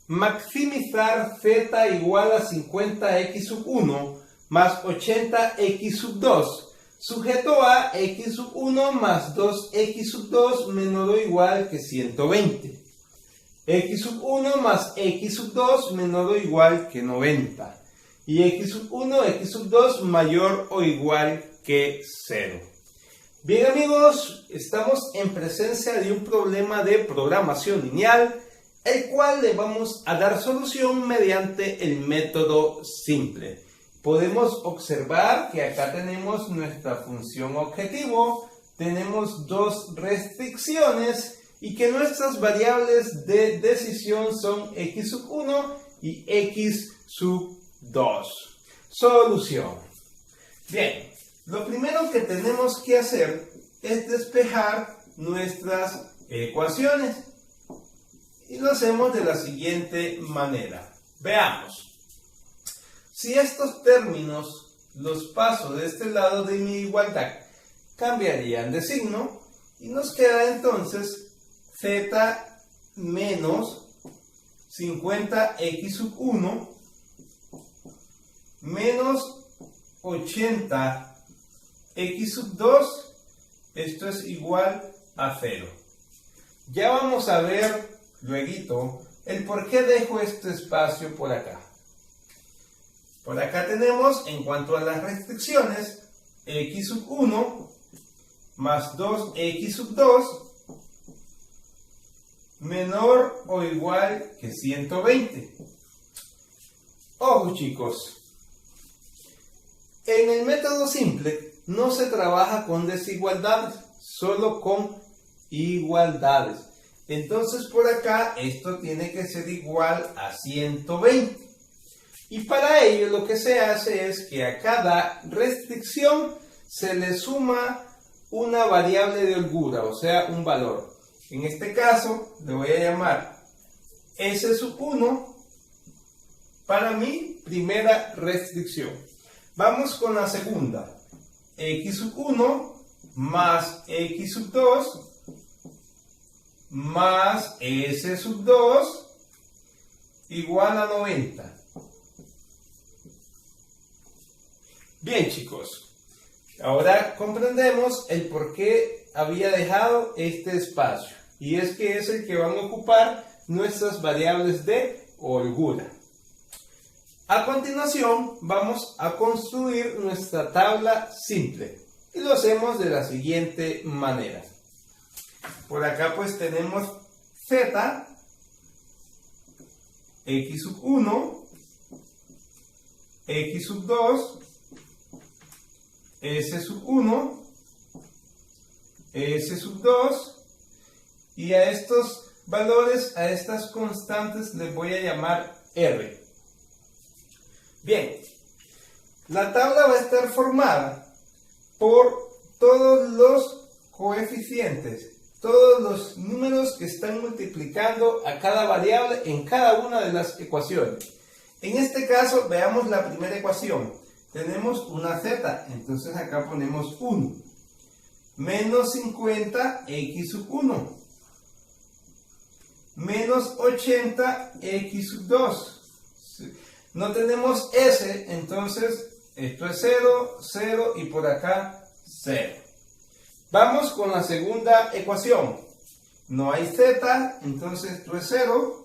maximizar z igual a 50x sub 1 más 80x sub 2, sujeto a x sub 1 más 2x sub 2 menor o igual que 120. X sub 1 más x sub 2 menor o igual que 90. Y x sub 1, x sub 2 mayor o igual que 0. Bien amigos, estamos en presencia de un problema de programación lineal, el cual le vamos a dar solución mediante el método simple. Podemos observar que acá tenemos nuestra función objetivo, tenemos dos restricciones y que nuestras variables de decisión son x sub 1 y x sub 2. Solución. Bien, lo primero que tenemos que hacer es despejar nuestras ecuaciones. Y lo hacemos de la siguiente manera. Veamos. Si estos términos los paso de este lado de mi igualdad, cambiarían de signo y nos queda entonces z menos 50x sub 1 menos 80x sub 2, esto es igual a 0. Ya vamos a ver luego el por qué dejo este espacio por acá. Por acá tenemos, en cuanto a las restricciones, x sub 1 más 2x sub 2 menor o igual que 120. Ojo chicos, en el método simple no se trabaja con desigualdades, solo con igualdades. Entonces por acá esto tiene que ser igual a 120. Y para ello lo que se hace es que a cada restricción se le suma una variable de holgura, o sea, un valor. En este caso le voy a llamar S sub 1 para mi primera restricción. Vamos con la segunda. X sub 1 más X sub 2 más S sub 2 igual a 90. Bien chicos, ahora comprendemos el por qué había dejado este espacio. Y es que es el que van a ocupar nuestras variables de holgura. A continuación vamos a construir nuestra tabla simple. Y lo hacemos de la siguiente manera. Por acá pues tenemos z, x sub 1, x sub 2, s sub 1, s sub 2, y a estos valores, a estas constantes les voy a llamar r. Bien, la tabla va a estar formada por todos los coeficientes, todos los números que están multiplicando a cada variable en cada una de las ecuaciones. En este caso, veamos la primera ecuación. Tenemos una z, entonces acá ponemos 1. Menos 50x sub 1. Menos 80x sub 2. No tenemos s, entonces esto es 0, 0 y por acá 0. Vamos con la segunda ecuación. No hay z, entonces esto es 0.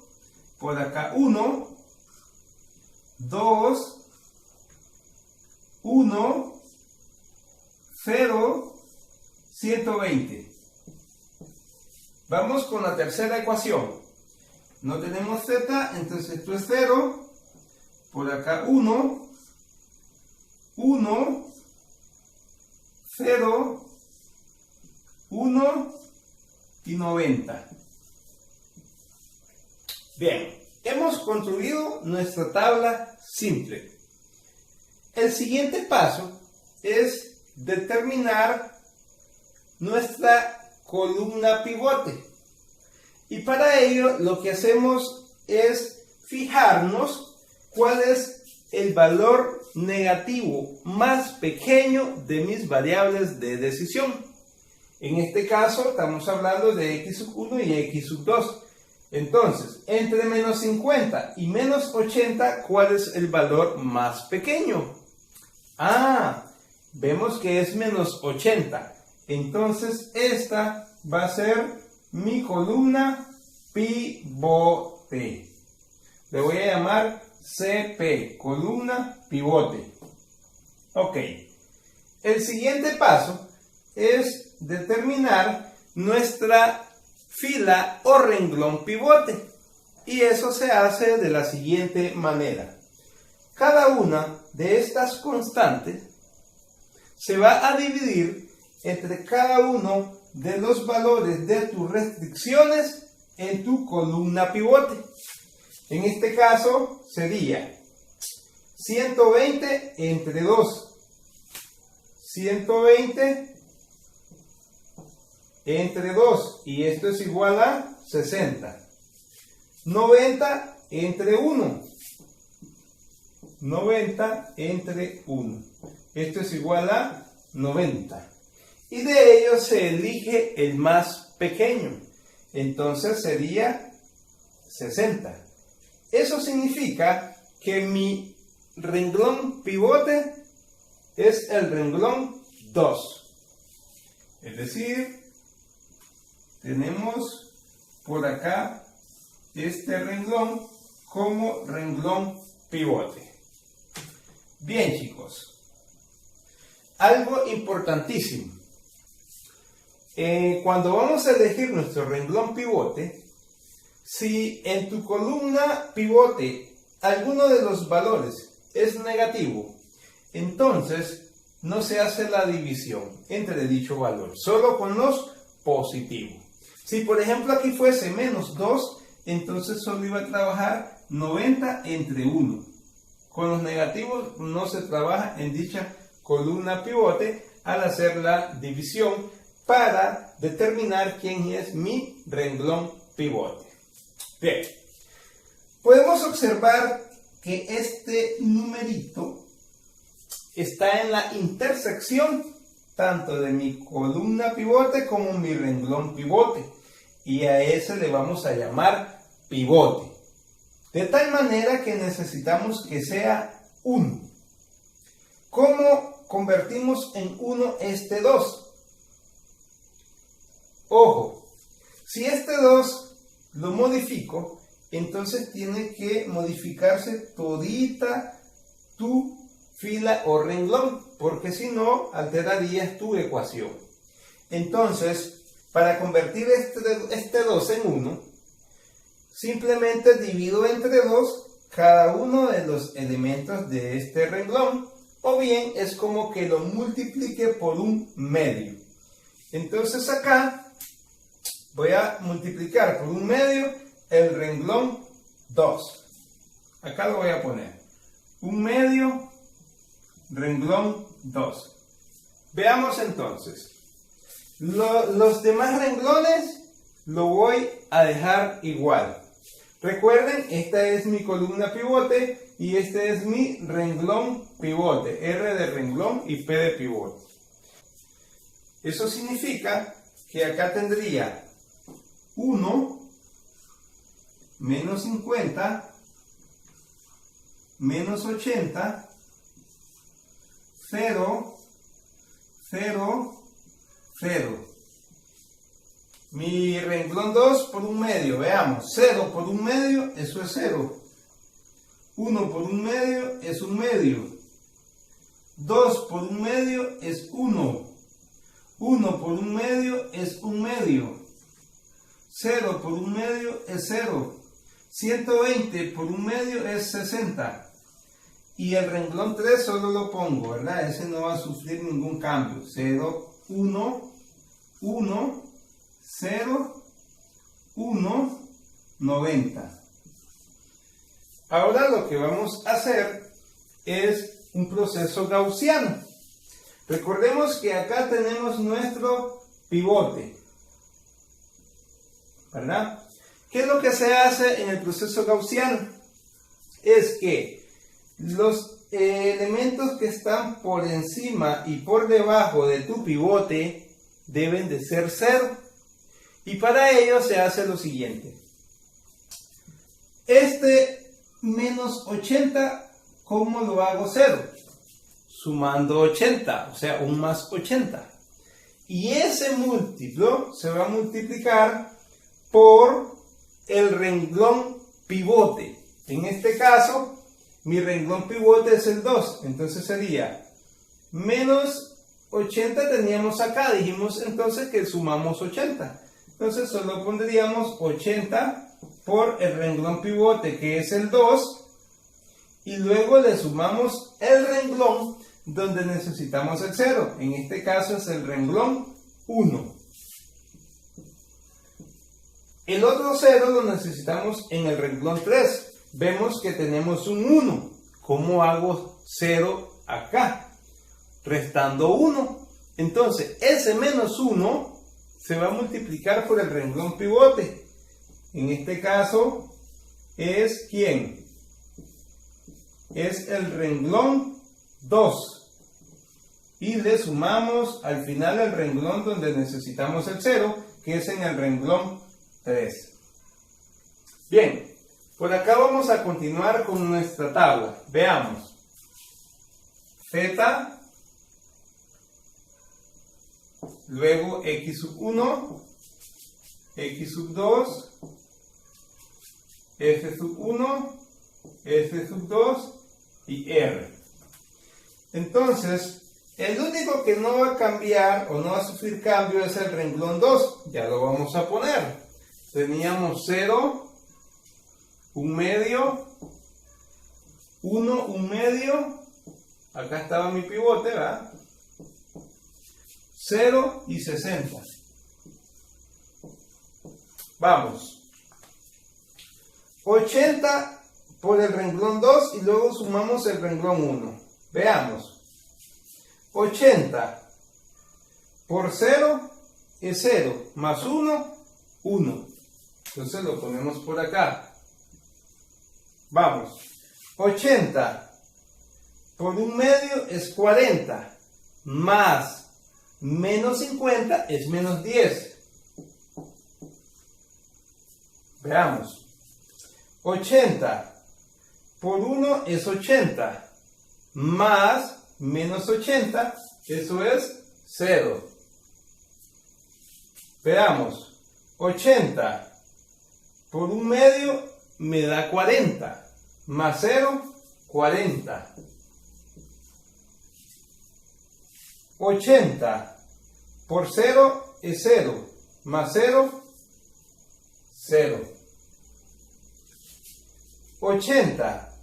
Por acá 1, 2, 1, 0, 120. Vamos con la tercera ecuación. No tenemos z, entonces esto es 0. Por acá 1, 1, 0, 1 y 90. Bien, hemos construido nuestra tabla simple. El siguiente paso es determinar nuestra columna pivote. Y para ello lo que hacemos es fijarnos cuál es el valor negativo más pequeño de mis variables de decisión. En este caso estamos hablando de x sub 1 y x sub 2. Entonces, entre menos 50 y menos 80, ¿cuál es el valor más pequeño? Ah, vemos que es menos 80. Entonces, esta va a ser mi columna pivote. Le voy a llamar CP, columna pivote. Ok. El siguiente paso es determinar nuestra fila o renglón pivote. Y eso se hace de la siguiente manera. Cada una de estas constantes se va a dividir entre cada uno de los valores de tus restricciones en tu columna pivote. En este caso sería 120 entre 2. 120 entre 2, y esto es igual a 60. 90 entre 1. 90 entre 1. Esto es igual a 90. Y de ellos se elige el más pequeño. Entonces sería 60. Eso significa que mi renglón pivote es el renglón 2. Es decir, tenemos por acá este renglón como renglón pivote. Bien, chicos. Algo importantísimo. Cuando vamos a elegir nuestro renglón pivote, si en tu columna pivote alguno de los valores es negativo, entonces no se hace la división entre dicho valor, solo con los positivos. Si por ejemplo aquí fuese menos 2, entonces solo iba a trabajar 90 entre 1. Con los negativos no se trabaja en dicha columna pivote al hacer la división para determinar quién es mi renglón pivote. Bien, podemos observar que este numerito está en la intersección tanto de mi columna pivote como mi renglón pivote, y a ese le vamos a llamar pivote, de tal manera que necesitamos que sea 1. ¿Cómo convertimos en 1 este 2? Ojo, si este 2 lo modifico, entonces tiene que modificarse todita tu fila o renglón, porque si no, alterarías tu ecuación. Entonces, para convertir este 2 en 1, simplemente divido entre 2 cada uno de los elementos de este renglón, o bien es como que lo multiplique por un medio. Entonces acá voy a multiplicar por un medio el renglón 2. Acá lo voy a poner. Un medio, renglón 2. Veamos entonces. Los demás renglones lo voy a dejar igual. Recuerden, esta es mi columna pivote y este es mi renglón pivote. R de renglón y P de pivote. Eso significa que acá tendría 1 menos 50 menos 80 0 0 0. Mi renglón 2 por un medio, veamos, 0 por un medio, eso es 0. 1 por un medio es un medio. 2 por un medio es 1. 1 por un medio es un medio. 0 por un medio es 0. 120 por un medio es 60. Y el renglón 3 solo lo pongo, ¿verdad? Ese no va a sufrir ningún cambio. 0, 1, 1, 0, 1, 90. Ahora lo que vamos a hacer es un proceso gaussiano. Recordemos que acá tenemos nuestro pivote, ¿verdad? ¿Qué es lo que se hace en el proceso gaussiano? Es que los elementos que están por encima y por debajo de tu pivote deben de ser 0. Y para ello se hace lo siguiente. Este menos 80, ¿cómo lo hago 0? Sumando 80, o sea, un más 80. Y ese múltiplo se va a multiplicar por el renglón pivote. En este caso, mi renglón pivote es el 2. Entonces sería menos 80 teníamos acá. Dijimos entonces que sumamos 80. Entonces solo pondríamos 80 por el renglón pivote, que es el 2. Y luego le sumamos el renglón donde necesitamos el 0. En este caso es el renglón 1. El otro 0 lo necesitamos en el renglón 3. Vemos que tenemos un 1. ¿Cómo hago 0 acá? Restando 1. Entonces, ese menos 1 se va a multiplicar por el renglón pivote. En este caso, ¿es quién? Es el renglón 2. Y le sumamos al final el renglón donde necesitamos el 0, que es en el renglón 3. Bien. Por acá vamos a continuar con nuestra tabla. Veamos. Z, luego x sub 1, x sub 2, f sub 1, f sub 2 y r. Entonces, el único que no va a cambiar o no va a sufrir cambio es el renglón 2. Ya lo vamos a poner. Teníamos 0, 1 medio, 1, 1 medio, acá estaba mi pivote, ¿verdad? 0 y 60. Vamos. 80 por el renglón 2 y luego sumamos el renglón 1. Veamos. 80 por 0 es 0, más 1, 1. Entonces lo ponemos por acá. Vamos, 80 por 1 medio es 40, más menos 50 es menos 10. Veamos, 80 por 1 es 80, más menos 80, eso es 0. Veamos, 80 por 1 medio me da 40. Más 0, 40. 80 por 0 es 0. Más 0, 0. 80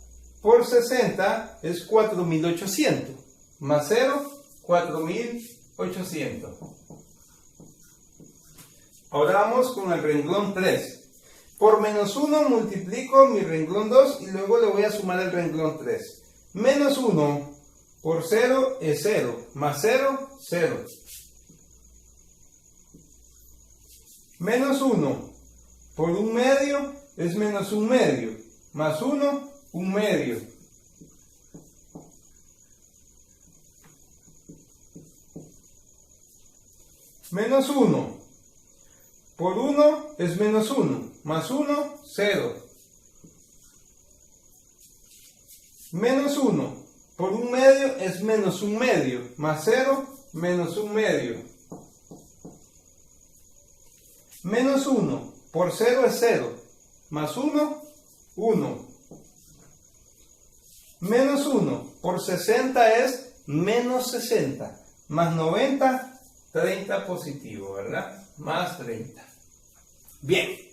por 60 es 4800. Más 0, 4800. Ahora vamos con el renglón 3. Por menos 1 multiplico mi renglón 2 y luego le voy a sumar el renglón 3. Menos 1 por 0 es 0. Más 0, 0. Menos 1 por 1 medio es menos 1 medio. Más 1, 1 medio. Menos 1 por 1 es menos 1. Más 1, 0. Menos 1 por 1 medio es menos 1 medio. Más 0, menos 1 medio. Menos 1 por 0 es 0. Más 1, 1. Menos 1 por 60 es menos 60. Más 90, 30 positivo, ¿verdad? Más 30. Bien.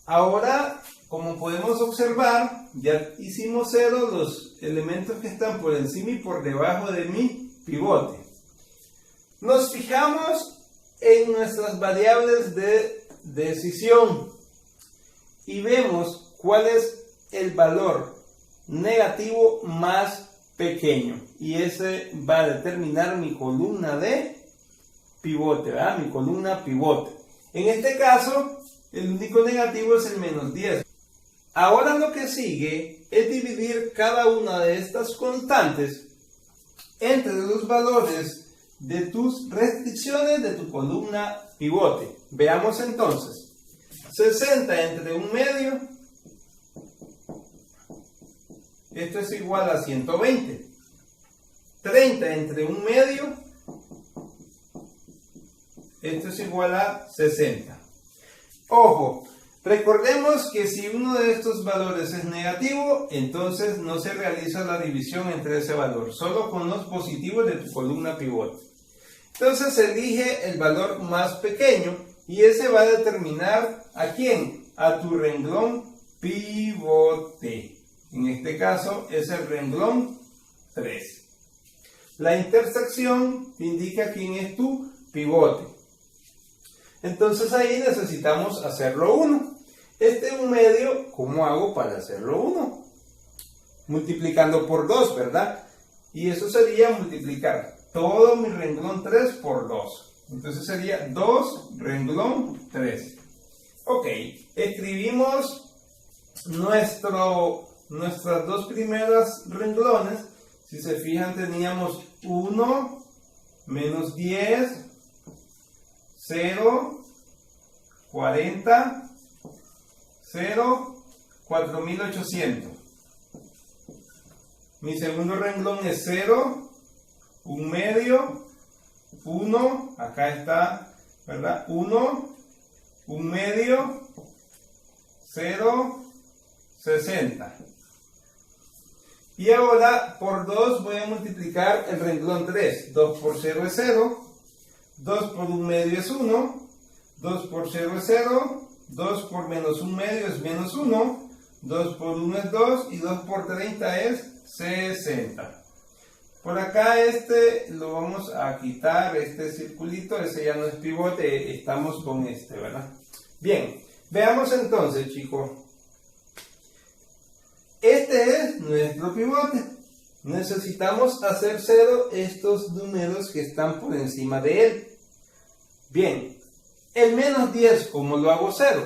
Ahora, como podemos observar, ya hicimos 0 los elementos que están por encima y por debajo de mi pivote. Nos fijamos en nuestras variables de decisión y vemos cuál es el valor negativo más pequeño. Y ese va a determinar mi columna de pivote, ¿verdad? Mi columna pivote. En este caso, el único negativo es el menos 10. Ahora lo que sigue es dividir cada una de estas constantes entre los valores de tus restricciones de tu columna pivote. Veamos entonces. 60 entre 1/2, esto es igual a 120. 30 entre 1/2, esto es igual a 60. Ojo, recordemos que si uno de estos valores es negativo, entonces no se realiza la división entre ese valor, solo con los positivos de tu columna pivote. Entonces elige el valor más pequeño y ese va a determinar ¿a quién? A tu renglón pivote. En este caso es el renglón 3. La intersección indica quién es tu pivote. Entonces ahí necesitamos hacerlo 1. Este 1/2, ¿cómo hago para hacerlo 1? Multiplicando por 2, ¿verdad? Y eso sería multiplicar todo mi renglón 3 por 2. Entonces sería 2 renglón 3. Ok, escribimos nuestras dos primeras renglones. Si se fijan, teníamos 1, menos 10, 0, 40, 0, 4800. Mi segundo renglón es 0, 1/2, 1, acá está, ¿verdad? 1, 1/2, 0, 60. Y ahora por 2 voy a multiplicar el renglón 3. 2 por 0 es 0. 2 por 1/2 es 1. 2 por 0 es 0. 2 por menos 1/2 es menos 1. 2 por 1 es 2. Y 2 por 30 es 60. Por acá este lo vamos a quitar, este circulito. Ese ya no es pivote. Estamos con este, ¿verdad? Bien. Veamos entonces, chicos. Este es nuestro pivote. Necesitamos hacer 0 estos números que están por encima de él. Bien, el menos 10, ¿cómo lo hago 0?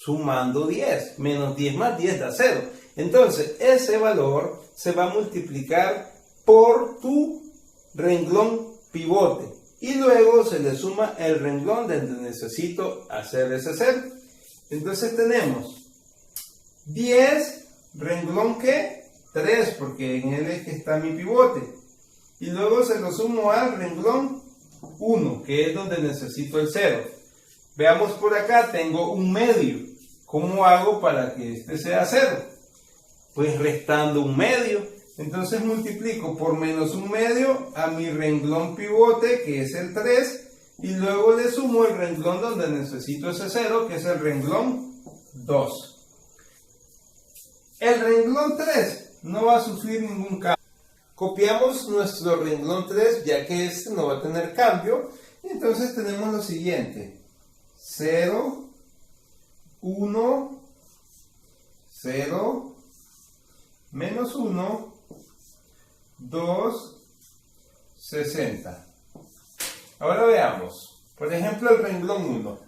Sumando 10. Menos 10 más 10 da 0. Entonces, ese valor se va a multiplicar por tu renglón pivote. Y luego se le suma el renglón donde necesito hacer ese 0. Entonces tenemos 10 renglón ¿qué? 3, porque en él es que está mi pivote. Y luego se lo sumo al renglón 1, que es donde necesito el 0. Veamos por acá, tengo 1/2. ¿Cómo hago para que este sea 0? Pues restando 1/2. Entonces multiplico por menos 1/2 a mi renglón pivote, que es el 3. Y luego le sumo el renglón donde necesito ese 0, que es el renglón 2. El renglón 3 no va a sufrir ningún cambio. Copiamos nuestro renglón 3, ya que este no va a tener cambio. Entonces tenemos lo siguiente. 0, 1, 0, menos 1, 2, 60. Ahora veamos. Por ejemplo, el renglón 1.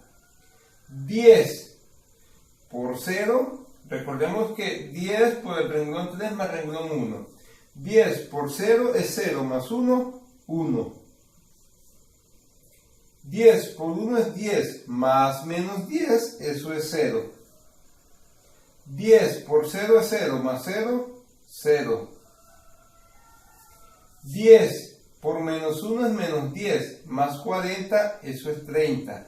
10 por 0. Recordemos que 10 por el renglón 3 más renglón 1. 10 por 0 es 0 más 1, 1. 10 por 1 es 10 más menos 10, eso es 0. 10 por 0 es 0 más 0, 0. 10 por menos 1 es menos 10 más 40, eso es 30.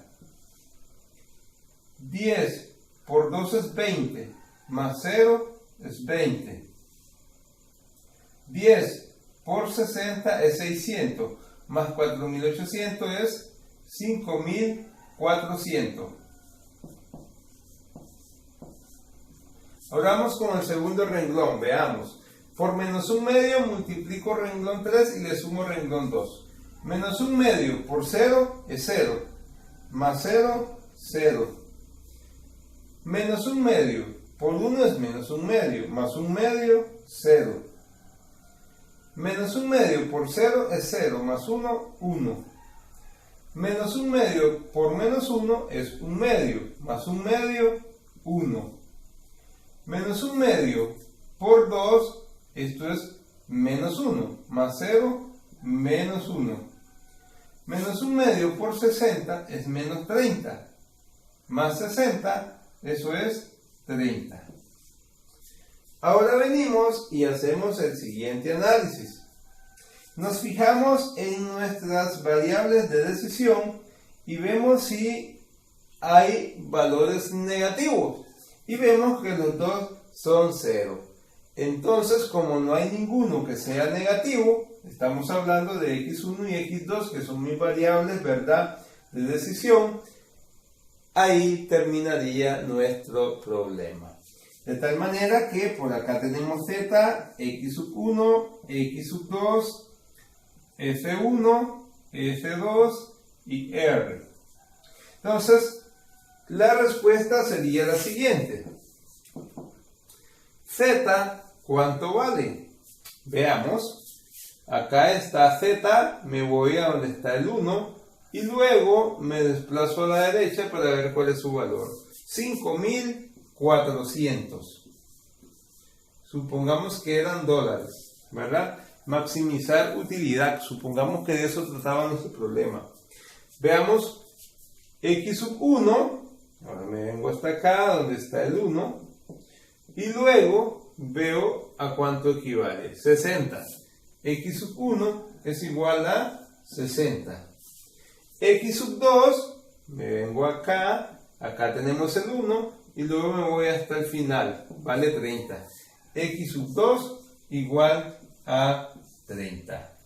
10 por 2 es 20. Más 0 es 20. 10 por 60 es 600. Más 4800 es 5400. Ahora vamos con el segundo renglón. Veamos. Por menos 1/2 multiplico renglón 3 y le sumo renglón 2. Menos 1/2 por 0 es 0. Más 0, 0. Menos 1/2 por 1 es menos 1/2, más 1/2, 0. Menos 1/2 por 0 es 0, más 1, 1. Menos 1/2 por menos 1 es 1/2, más 1/2, 1. Menos 1/2 por 2, esto es menos 1, más 0, menos 1. Menos 1/2 por 60 es menos 30. más 60, eso es 30. Ahora venimos y hacemos el siguiente análisis. Nos fijamos en nuestras variables de decisión y vemos si hay valores negativos. Y vemos que los dos son 0. Entonces, como no hay ninguno que sea negativo, estamos hablando de x1 y x2, que son mis variables, ¿verdad?, de decisión, ahí terminaría nuestro problema. De tal manera que por acá tenemos z, x1, x2, f1, f2 y r. Entonces, la respuesta sería la siguiente. Z, ¿cuánto vale? Veamos. Acá está z, me voy a donde está el 1 y luego me desplazo a la derecha para ver cuál es su valor. 5.400. Supongamos que eran dólares, ¿verdad? Maximizar utilidad. Supongamos que de eso trataba nuestro problema. Veamos x1. Ahora me vengo hasta acá donde está el 1 y luego veo a cuánto equivale. 60. x1 es igual a 60. x2, me vengo acá, acá tenemos el 1 y luego me voy hasta el final, vale 30. x2 igual a 30.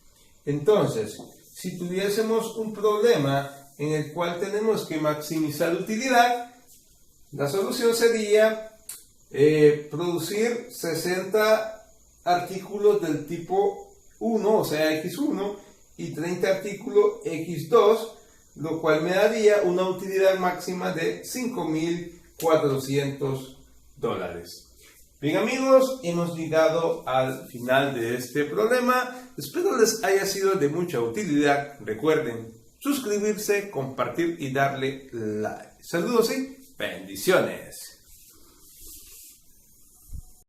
Entonces, si tuviésemos un problema en el cual tenemos que maximizar utilidad, la solución sería producir 60 artículos del tipo 1, o sea x1, y 30 artículos x2, lo cual me daría una utilidad máxima de $5.400. Bien amigos, hemos llegado al final de este problema. Espero les haya sido de mucha utilidad. Recuerden suscribirse, compartir y darle like. Saludos y bendiciones.